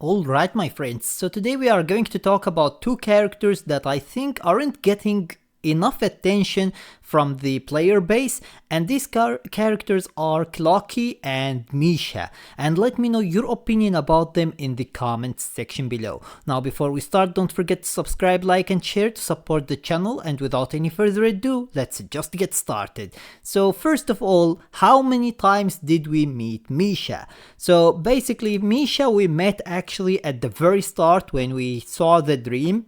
Alright, my friends, so today we are going to talk about two characters that I think aren't getting enough attention from the player base, and these characters are Clockie and Misha, and let me know your opinion about them in the comments section below. Now before we start, don't forget to subscribe, like and share to support the channel, and without any further ado, let's just get started. So first of all, how many times did we meet Misha? So basically Misha we met actually at the very start when we saw the dream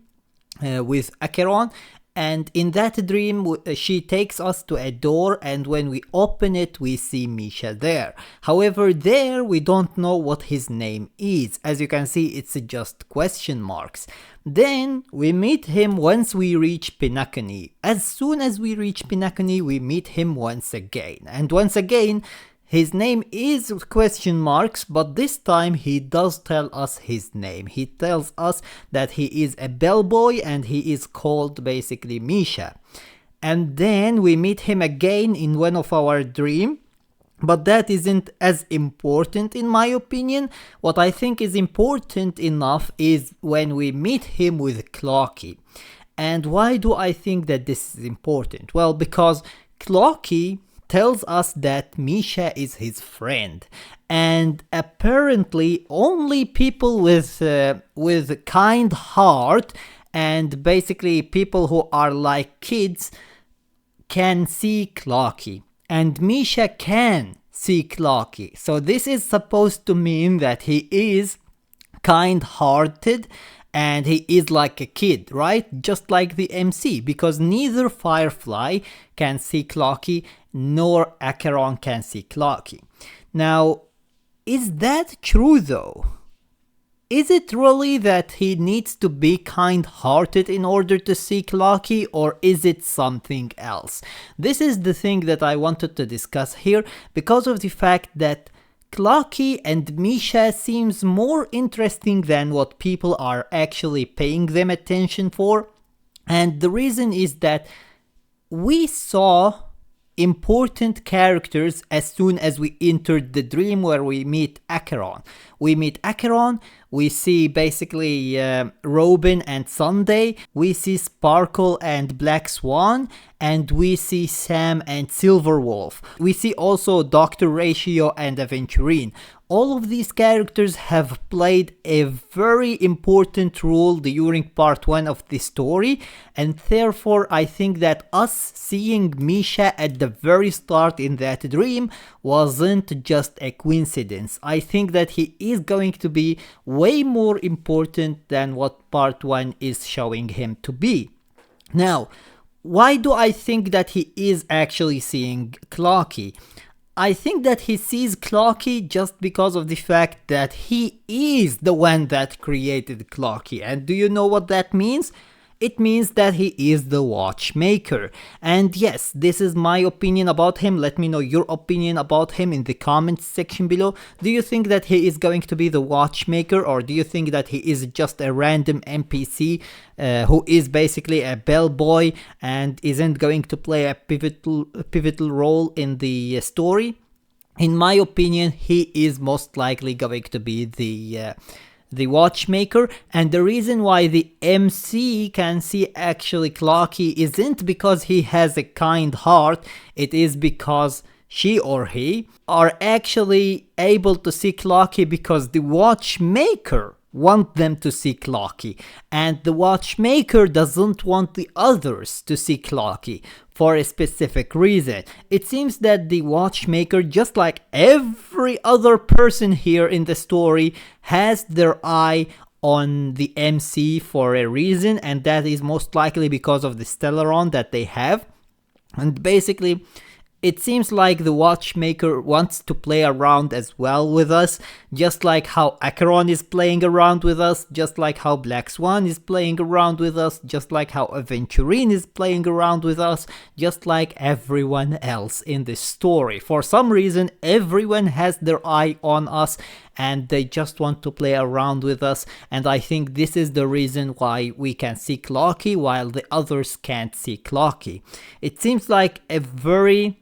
with Acheron. And in that dream, she takes us to a door, and when we open it, we see Misha there. However, there we don't know what his name is. As you can see, it's just question marks. Then we meet him once we reach Penacony. As soon as we reach Penacony, we meet him once again. And once again, his name is question marks, but this time he does tell us his name. He tells us that he is a bellboy and he is called basically Misha. And then we meet him again in one of our dreams. But that isn't as important in my opinion. What I think is important enough is when we meet him with Clockie. And why do I think that this is important? Well, because Clockie tells us that Misha is his friend, and apparently only people with kind heart and basically people who are like kids can see Clockie, and Misha can see Clockie. So this is supposed to mean that he is kind-hearted and he is like a kid, right? Just like the MC, because neither Firefly can see Clockie nor Acheron can see Clockie. Now, is that true though? Is it really that he needs to be kind-hearted in order to see Clockie, or is it something else? This is the thing that I wanted to discuss here, because of the fact that Clockie and Misha seems more interesting than what people are actually paying them attention for. And the reason is that we saw important characters as soon as we entered the dream where we meet Acheron. We meet Acheron, we see basically Robin and Sunday, we see Sparkle and Black Swan, and we see Sam and Silverwolf. We see also Dr. Ratio and Aventurine. All of these characters have played a very important role during part 1 of the story, and therefore I think that us seeing Misha at the very start in that dream wasn't just a coincidence. I think that he is going to be way more important than what part 1 is showing him to be. Now, why do I think that he is actually seeing Clockie? I think that he sees Clockie just because of the fact that he is the one that created Clockie. And do you know what that means? It means that he is the watchmaker. And yes, this is my opinion about him. Let me know your opinion about him in the comments section below. Do you think that he is going to be the watchmaker, or do you think that he is just a random NPC who is basically a bellboy and isn't going to play a pivotal role in the story? In my opinion, he is most likely going to be the watchmaker, and the reason why the MC can see actually Clockie isn't because he has a kind heart, it is because she or he are actually able to see Clockie because the watchmaker want them to see Clockie, and the watchmaker doesn't want the others to see Clockie for a specific reason. It seems that the watchmaker, just like every other person here in the story, has their eye on the MC for a reason, and that is most likely because of the Stellaron that they have. And basically it seems like the watchmaker wants to play around as well with us, just like how Acheron is playing around with us, just like how Black Swan is playing around with us, just like how Aventurine is playing around with us, just like everyone else in this story. For some reason, everyone has their eye on us and they just want to play around with us, and I think this is the reason why we can see Clockie while the others can't see Clockie. It seems like a very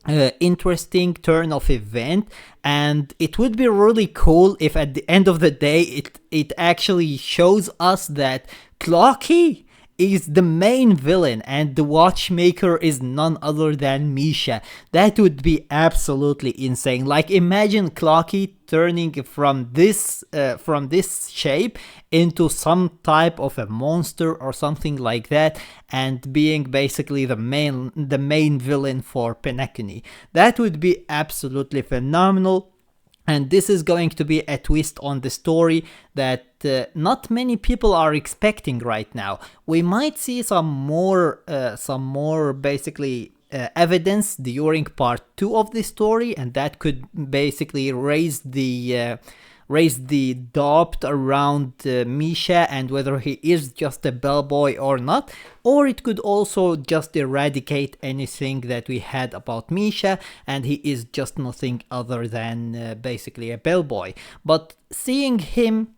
interesting turn of event, and it would be really cool if at the end of the day it actually shows us that Clockie is the main villain and the watchmaker is none other than Misha. That would be absolutely insane. Like, imagine Clockie turning from this shape into some type of a monster or something like that, and being basically the main villain for Penacony. That would be absolutely phenomenal. And this is going to be a twist on the story that not many people are expecting right now. We might see some more basically evidence during part 2 of the story, and that could basically raise the doubt around Misha and whether he is just a bellboy or not, or it could also just eradicate anything that we had about Misha and he is just nothing other than basically a bellboy. But seeing him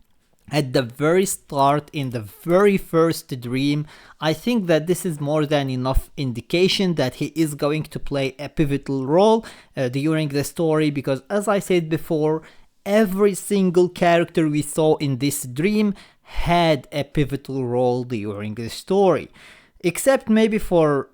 at the very start in the very first dream, I think that this is more than enough indication that he is going to play a pivotal role during the story, because as I said before, every single character we saw in this dream had a pivotal role during the story. Except maybe for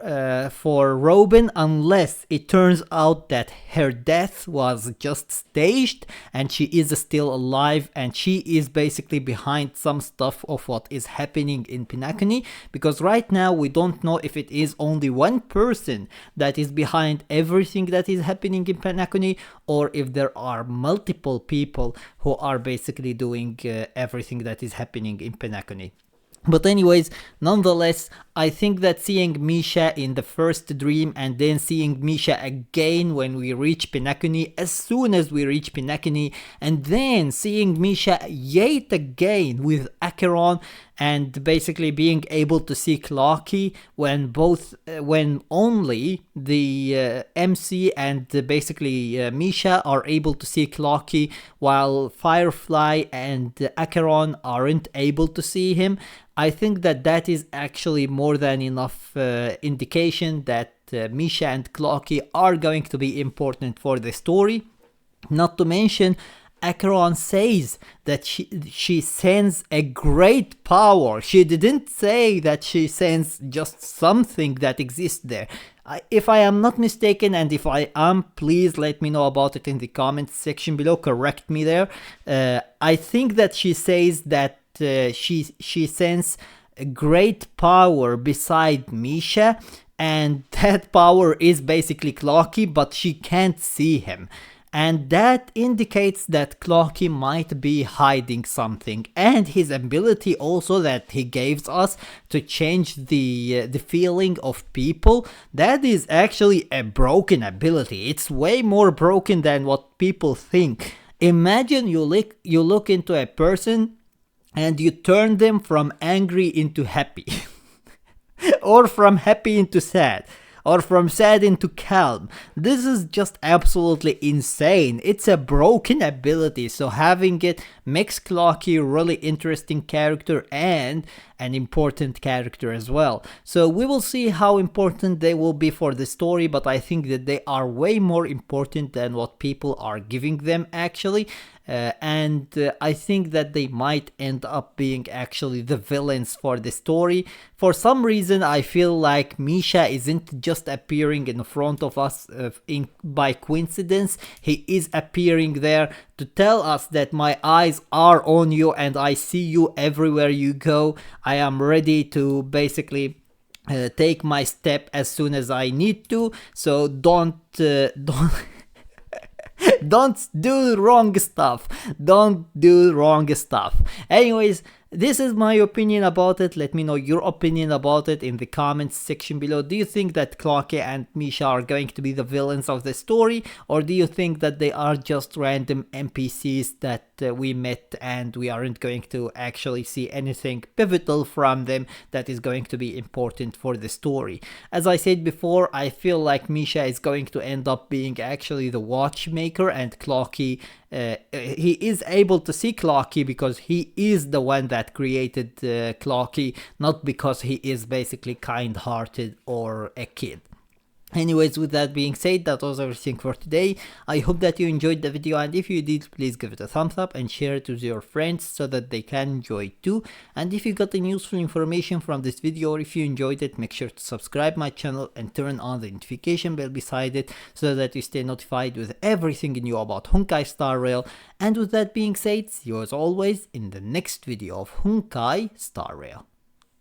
Robin, unless it turns out that her death was just staged and she is still alive and she is basically behind some stuff of what is happening in Penacony, because right now we don't know if it is only one person that is behind everything that is happening in Penacony, or if there are multiple people who are basically doing everything that is happening in Penacony. But anyways, nonetheless, I think that seeing Misha in the first dream and then seeing Misha again when we reach Penacony, as soon as we reach Penacony, and then seeing Misha yet again with Acheron, and basically being able to see Clockie when only the MC and basically Misha are able to see Clockie, while Firefly and Acheron aren't able to see him. I think that that is actually more than enough indication that Misha and Clockie are going to be important for the story. Not to mention, Acheron says that she sends a great power. She didn't say that she sends just something that exists there. If I am not mistaken, and if I am, please let me know about it in the comments section below, correct me there. I think that she says that she sends a great power beside Misha, and that power is basically Clockie, but she can't see him. And that indicates that Clockie might be hiding something, and his ability also that he gives us to change the feeling of people, that is actually a broken ability. It's way more broken than what people think. Imagine you look into a person and you turn them from angry into happy or from happy into sad, or from sad into calm. This is just absolutely insane. It's a broken ability, so having it makes Clockie a really interesting character and an important character as well. So we will see how important they will be for the story, but I think that they are way more important than what people are giving them actually. I think that they might end up being actually the villains for the story. For some reason, I feel like Misha isn't just appearing in front of us by coincidence. He is appearing there to tell us that my eyes are on you and I see you everywhere you go. I am ready to basically take my step as soon as I need to. So don't don't do wrong stuff. Don't do wrong stuff. Anyways, this is my opinion about it. Let me know your opinion about it in the comments section below. Do you think that Clockie and Misha are going to be the villains of the story, or do you think that they are just random NPCs that we met and we aren't going to actually see anything pivotal from them that is going to be important for the story? As I said before, I feel like Misha is going to end up being actually the watchmaker, and Clockie, he is able to see Clockie because he is the one that created Clockie, not because he is basically kind-hearted or a kid. Anyways, with that being said, that was everything for today. I hope that you enjoyed the video, and if you did, please give it a thumbs up and share it with your friends so that they can enjoy it too. And if you got any useful information from this video, or if you enjoyed it, make sure to subscribe my channel and turn on the notification bell beside it so that you stay notified with everything new about Honkai Star Rail. And with that being said, see you as always in the next video of Honkai Star Rail.